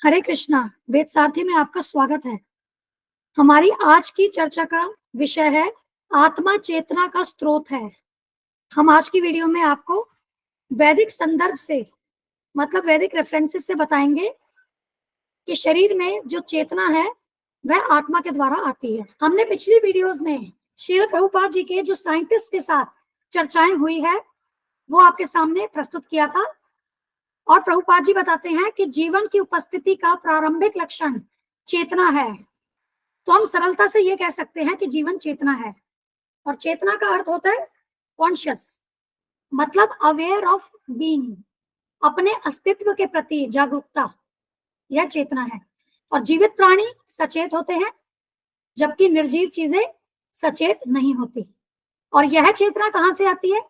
हरे कृष्णा। वेद सारथी में आपका स्वागत है। हमारी आज की चर्चा का विषय है आत्मा चेतना का स्रोत है। हम आज की वीडियो में आपको वैदिक संदर्भ से मतलब वैदिक रेफरेंसेस से बताएंगे कि शरीर में जो चेतना है वह आत्मा के द्वारा आती है। हमने पिछली वीडियोस में श्रील प्रभुपाद जी के जो साइंटिस्ट के साथ चर्चाएं हुई है वो आपके सामने प्रस्तुत किया था और प्रभुपाद जी बताते हैं कि जीवन की उपस्थिति का प्रारंभिक लक्षण चेतना है। तो हम सरलता से ये कह सकते हैं कि जीवन चेतना है और चेतना का अर्थ होता है कॉन्शियस, मतलब अवेयर ऑफ बीइंग, अपने अस्तित्व के प्रति जागरूकता, यह चेतना है। और जीवित प्राणी सचेत होते हैं जबकि निर्जीव चीजें सचेत नहीं होती। और यह चेतना कहां से आती है?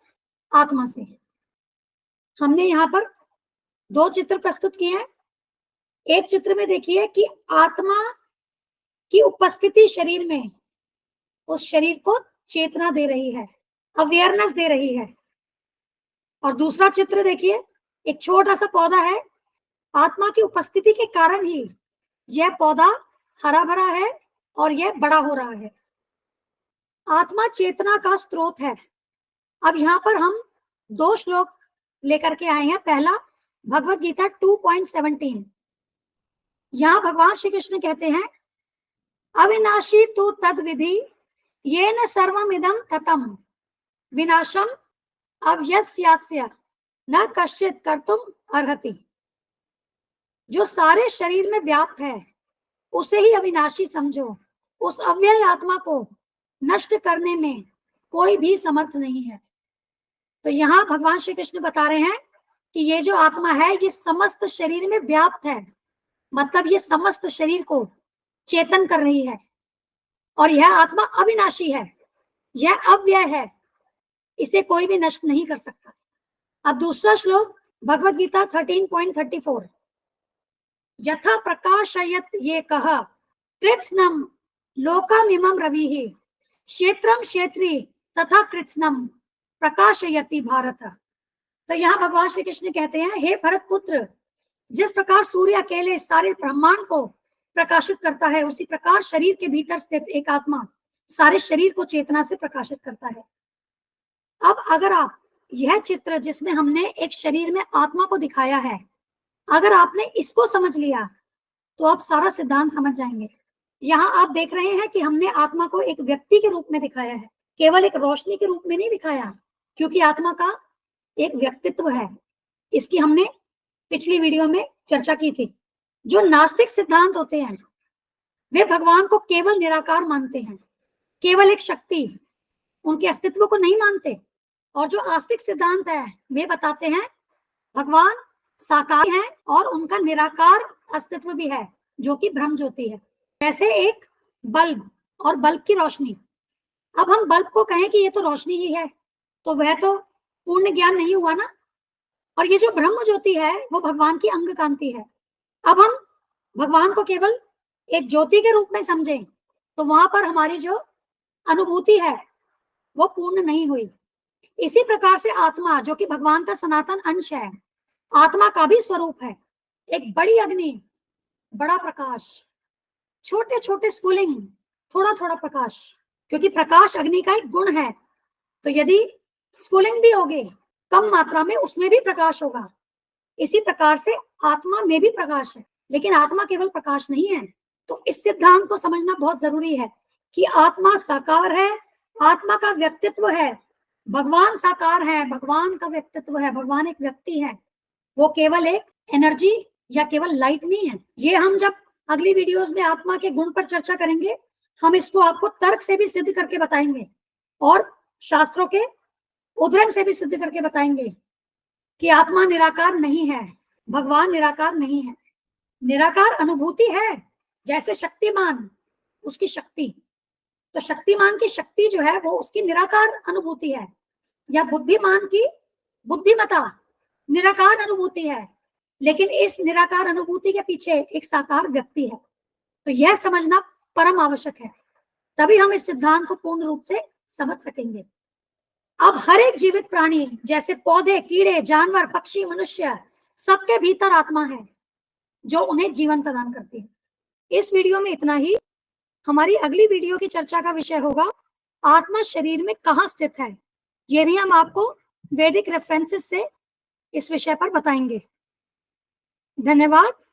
आत्मा से। हमने यहाँ पर दो चित्र प्रस्तुत किए हैं। एक चित्र में देखिए कि आत्मा की उपस्थिति शरीर में उस शरीर को चेतना दे रही है, अवेयरनेस दे रही है। और दूसरा चित्र देखिए, एक छोटा सा पौधा है, आत्मा की उपस्थिति के कारण ही यह पौधा हरा भरा है और यह बड़ा हो रहा है। आत्मा चेतना का स्रोत है। अब यहाँ पर हम दो श्लोक लेकर के आए हैं। पहला भगवत गीता 2.17। यहाँ भगवान श्री कृष्ण कहते हैं, अविनाशी तु तद विधि येन सर्वमिदं ततम् विनाशम अव्यस्यास्य न कश्चित कर्तुम अर्हति। जो सारे शरीर में व्याप्त है उसे ही अविनाशी समझो, उस अव्यय आत्मा को नष्ट करने में कोई भी समर्थ नहीं है। तो यहाँ भगवान श्री कृष्ण बता रहे हैं कि ये जो आत्मा है ये समस्त शरीर में व्याप्त है, मतलब ये समस्त शरीर को चेतन कर रही है। और यह आत्मा अविनाशी है, यह अव्यय है, इसे कोई भी नष्ट नहीं कर सकता। अब दूसरा श्लोक भगवत गीता 13.34। यथा प्रकाशयत ये कहा कृत्स्नम लोकमिमं रविः क्षेत्रम क्षेत्री तथा कृत्स्नम प्रकाशयति भारत। तो यहाँ भगवान श्री कृष्ण कहते हैं, हे भरत पुत्र, जिस प्रकार सूर्य अकेले सारे ब्रह्मांड को प्रकाशित करता है उसी प्रकार शरीर के भीतर स्थित एक आत्मा सारे शरीर को चेतना से प्रकाशित करता है। अब अगर आप यह चित्र जिसमें हमने एक शरीर में आत्मा को दिखाया है, अगर आपने इसको समझ लिया तो आप सारा सिद्धांत समझ जाएंगे। यहाँ आप देख रहे हैं कि हमने आत्मा को एक व्यक्ति के रूप में दिखाया है, केवल एक रोशनी के रूप में नहीं दिखाया, क्योंकि आत्मा का एक व्यक्तित्व है। इसकी हमने पिछली वीडियो में चर्चा की थी। जो नास्तिक सिद्धांत होते हैं वे भगवान को केवल निराकार मानते हैं, केवल एक शक्ति, उनके अस्तित्व को नहीं मानते। और जो आस्तिक सिद्धांत है वे बताते हैं भगवान साकार है और उनका निराकार अस्तित्व भी है जो कि ब्रह्म ज्योति है। जैसे एक बल्ब और बल्ब की रोशनी। अब हम बल्ब को कहें कि ये तो रोशनी ही है तो वह तो पूर्ण ज्ञान नहीं हुआ ना। और ये जो ब्रह्म ज्योति है वो भगवान की अंग कांति है। अब हम भगवान को केवल एक ज्योति के रूप में समझें तो वहां पर हमारी जो अनुभूति है वो पूर्ण नहीं हुई। इसी प्रकार से आत्मा जो कि भगवान का सनातन अंश है, आत्मा का भी स्वरूप है एक बड़ी अग्नि, बड़ा प्रकाश, छोटे छोटे स्फुलिंग, थोड़ा थोड़ा प्रकाश, क्योंकि प्रकाश अग्नि का एक गुण है। तो यदि स्फुलिंग भी होगे कम मात्रा में उसमें भी प्रकाश होगा। इसी प्रकार से आत्मा में भी प्रकाश है, लेकिन आत्मा केवल प्रकाश नहीं है। तो इस सिद्धांत को समझना बहुत जरूरी है कि आत्मा साकार है, आत्मा का व्यक्तित्व है, भगवान साकार है, भगवान का व्यक्तित्व है, भगवान एक व्यक्ति है, वो केवल एक एनर्जी या केवल लाइट नहीं है। ये हम जब अगली वीडियोस में आत्मा के गुण पर चर्चा करेंगे, हम इसको आपको तर्क से भी सिद्ध करके बताएंगे और शास्त्रों के उदाहरण से भी सिद्ध करके बताएंगे कि आत्मा निराकार नहीं है, भगवान निराकार नहीं है। निराकार अनुभूति है, जैसे शक्तिमान उसकी शक्ति, तो शक्तिमान की शक्ति जो है वो उसकी निराकार अनुभूति है, या बुद्धिमान की बुद्धिमता निराकार अनुभूति है, लेकिन इस निराकार अनुभूति के पीछे एक साकार व्यक्ति है। तो यह समझना परम आवश्यक है, तभी हम इस सिद्धांत को पूर्ण रूप से समझ सकेंगे। अब हर एक जीवित प्राणी जैसे पौधे, कीड़े, जानवर, पक्षी, मनुष्य, सबके भीतर आत्मा है। जो उन्हें जीवन प्रदान करती है। इस वीडियो में इतना ही। हमारी अगली वीडियो की चर्चा का विषय होगा आत्मा शरीर में कहाँ स्थित है। ये भी हम आपको वैदिक रेफरेंसेस से इस विषय पर बताएंगे। धन्यवाद।